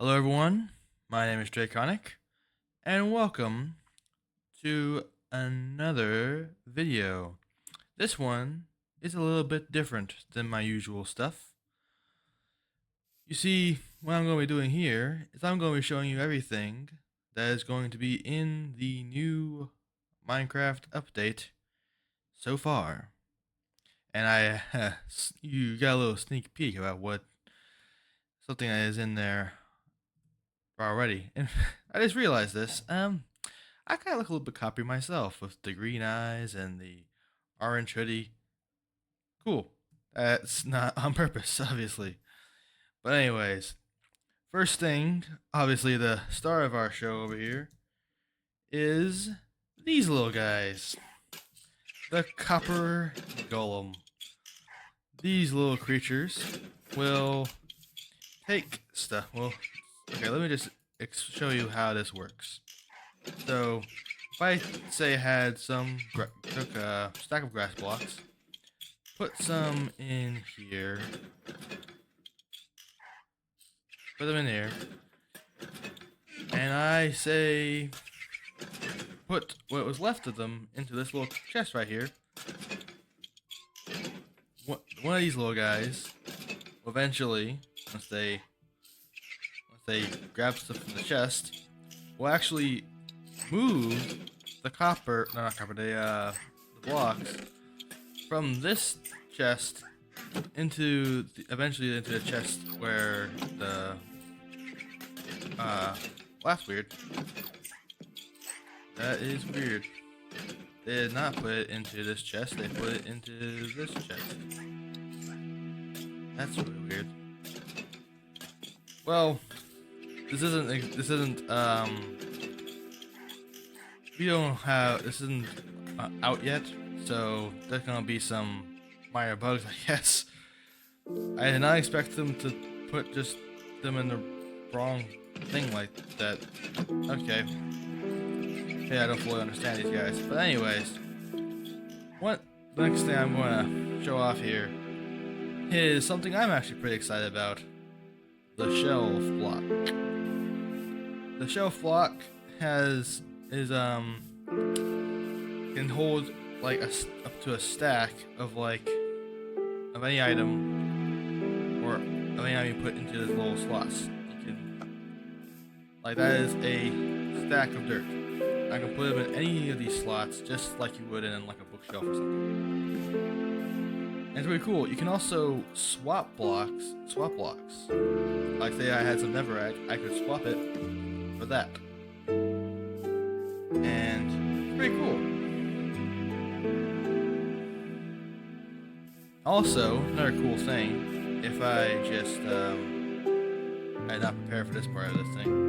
Hello, everyone. My name is Draconic, and welcome to another video. This one is a little bit different than my usual stuff. You see, what I'm going to be doing here is I'm going to be showing you everything that is going to be in the new Minecraft update so far. And you got a little sneak peek about what something that is in there already. And I just realized this. I kind of look a little bit copy myself with the green eyes and the orange hoodie. Cool. That's not on purpose, obviously. But anyways, first thing, obviously the star of our show over here is these little guys, the copper golem. These little creatures will take stuff. Well, okay, let me just show you how this works. So, if I say I had took a stack of grass blocks, put some in here, put them in there, and I say put what was left of them into this little chest right here. One of these little guys will eventually, once they grab stuff from the chest, will actually move the copper, no, not copper, the blocks from this chest eventually into the chest where the that's weird. That is weird. They did not put it into this chest. They put it into this chest. That's really weird. Well, this isn't out yet, so there's gonna be some minor bugs, I guess. I did not expect them to put just them in the wrong thing like that. Okay. Yeah, I don't fully understand these guys. But anyways, what the next thing I'm gonna show off here is something I'm actually pretty excited about. The shelf block. The shelf block can hold like up to a stack of of any item or of any item you put into these little slots. You can that is a stack of dirt. I can put them in any of these slots just like you would in like a bookshelf or something. And it's really cool. You can also swap blocks. Like say I had some netherrack, I could swap it for that. And it's pretty cool. Also, another cool thing, if I just I did not prepare for this part of this thing.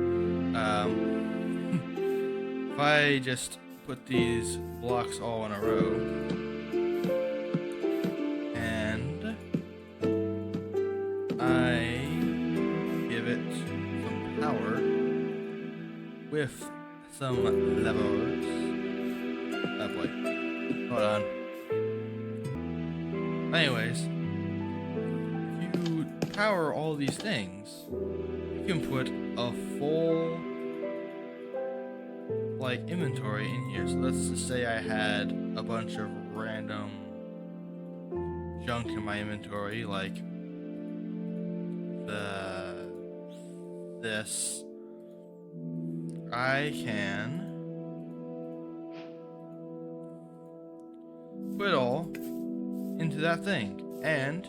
If I just put these blocks all in a row and I give it some power with some levers. Oh boy. Hold on. Anyways, if you power all these things, you can put a full inventory in here. So let's just say I had a bunch of random junk in my inventory, like this. I can put it all into that thing, and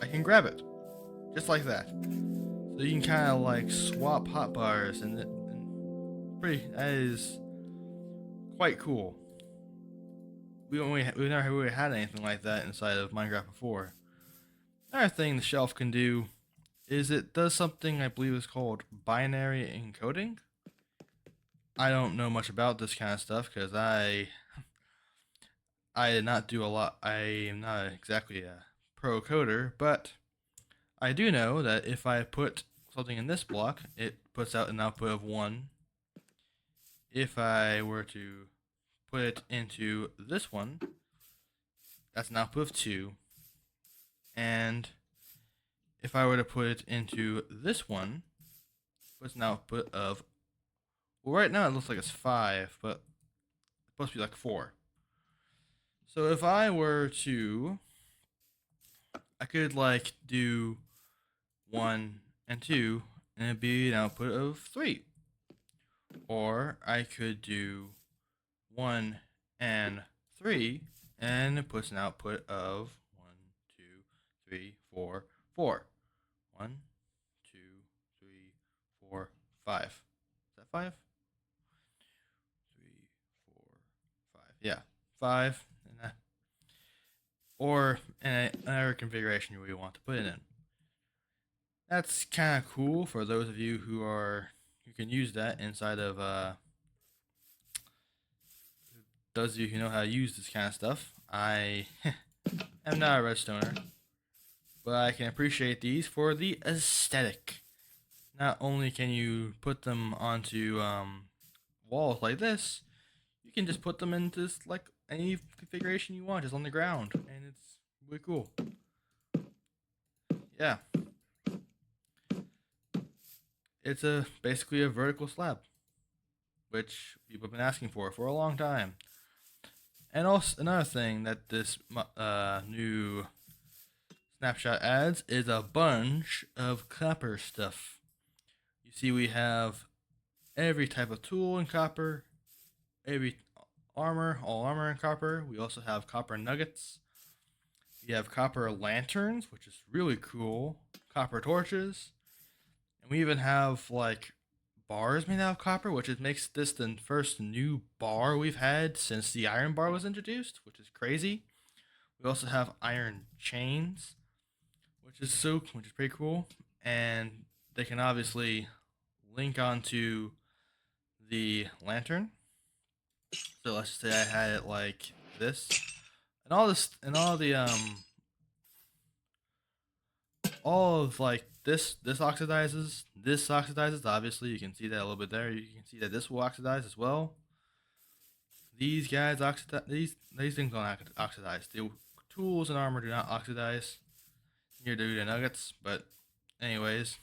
I can grab it just like that. So you can kind of swap hotbars, and that is quite cool. We've never really had anything like that inside of Minecraft before. Another thing the shelf can do is it does something I believe is called binary encoding. I don't know much about this kind of stuff because I did not do a lot. I am not exactly a pro coder, but I do know that if I put something in this block, it puts out an output of 1. If I were to put it into this one, that's an output of 2. And if I were to put it into this one, puts an output of, well, right now it looks like it's 5, but it's supposed to be like 4. So if I were to, I could like do 1 and 2, and it'd be an output of 3. Or I could do 1 and 3, and it puts an output of 1, 2, 3, 4, 4. 1, 2, 3, 4, 5. Is that 5? 3, 4, 5. Yeah, 5. Or another configuration you want to put it in. That's kind of cool for those of you who can use that inside of those of you who know how to use this kind of stuff. I am not a redstoner, but I can appreciate these for the aesthetic. Not only can you put them onto walls like this, you can just put them into like any configuration you want, just on the ground, and it's really cool. Yeah, it's basically a vertical slab, which people have been asking for a long time. And also another thing that this new snapshot adds is a bunch of copper stuff. You see, we have every type of tool in copper, every armor, all armor in copper. We also have copper nuggets. We have copper lanterns, which is really cool. Copper torches. And we even have like bars made out of copper, which makes this the first new bar we've had since the iron bar was introduced, which is crazy. We also have iron chains, which is pretty cool. And they can obviously link onto the lantern. So let's just say I had it like this, and all of like this oxidizes, this oxidizes. Obviously, you can see that a little bit there. You can see that this will oxidize as well. These guys oxidize. These things don't oxidize. The tools and armor do not oxidize. Here do the nuggets, but anyways,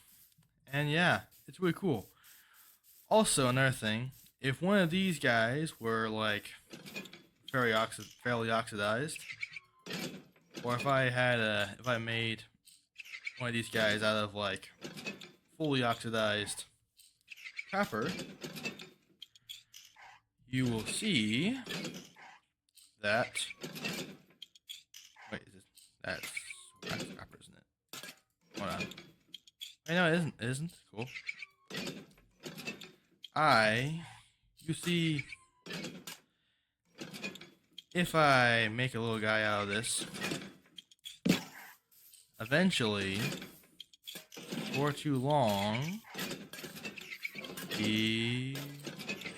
and yeah, it's really cool. Also, another thing, if one of these guys were like fairly oxidized, or if I made one of these guys out of like fully oxidized copper, you will see that. Wait, that's copper, isn't it? Hold on. I know it isn't. It isn't. Cool. You see, if I make a little guy out of this, eventually, for too long, he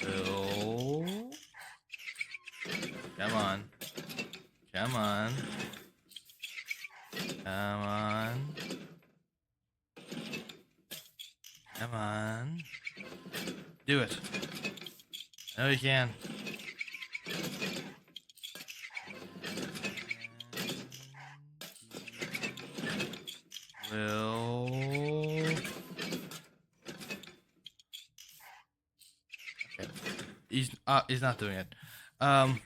will. Come on. Come on. Come on. Come on. Do it. I know you can. Will. Okay. He's not doing it.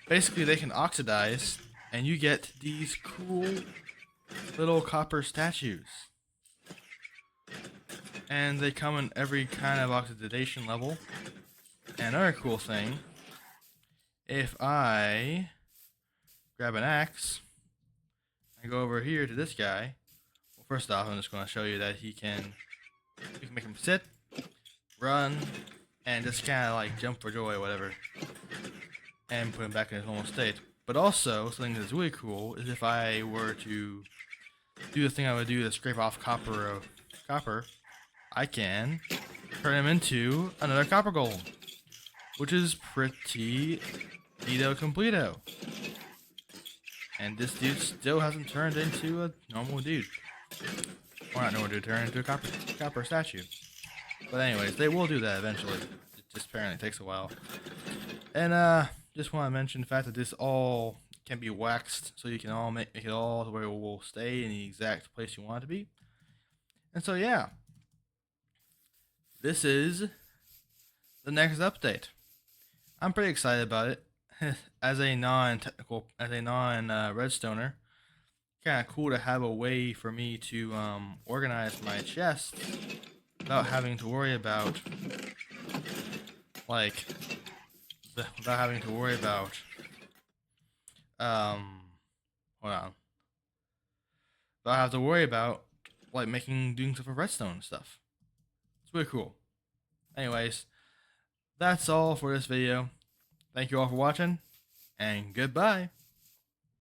Basically they can oxidize, and you get these cool little copper statues. And they come in every kind of oxidation level. And another cool thing, if I grab an axe and go over here to this guy, well, first off, I'm just going to show you that we can make him sit, run, and just kind of like jump for joy or whatever, and put him back in his normal state. But also, something that's really cool is if I were to do the thing I would do to scrape off copper, I can turn him into another copper golem, which is pretty neato completo. And this dude still hasn't turned into a normal dude. Or not normal dude, turn into a copper statue. But anyways, they will do that eventually. It just apparently takes a while. And just want to mention the fact that this all can be waxed, so you can all make it all to where it will stay in the exact place you want it to be. And so yeah, this is the next update. I'm pretty excited about it. As a non-technical, as a non-redstoner, kind of cool to have a way for me to organize my chest without having to worry about like without having to worry about um hold on without have to worry about like doing stuff with redstone stuff. It's really cool. Anyways, that's all for this video. Thank you all for watching, and goodbye.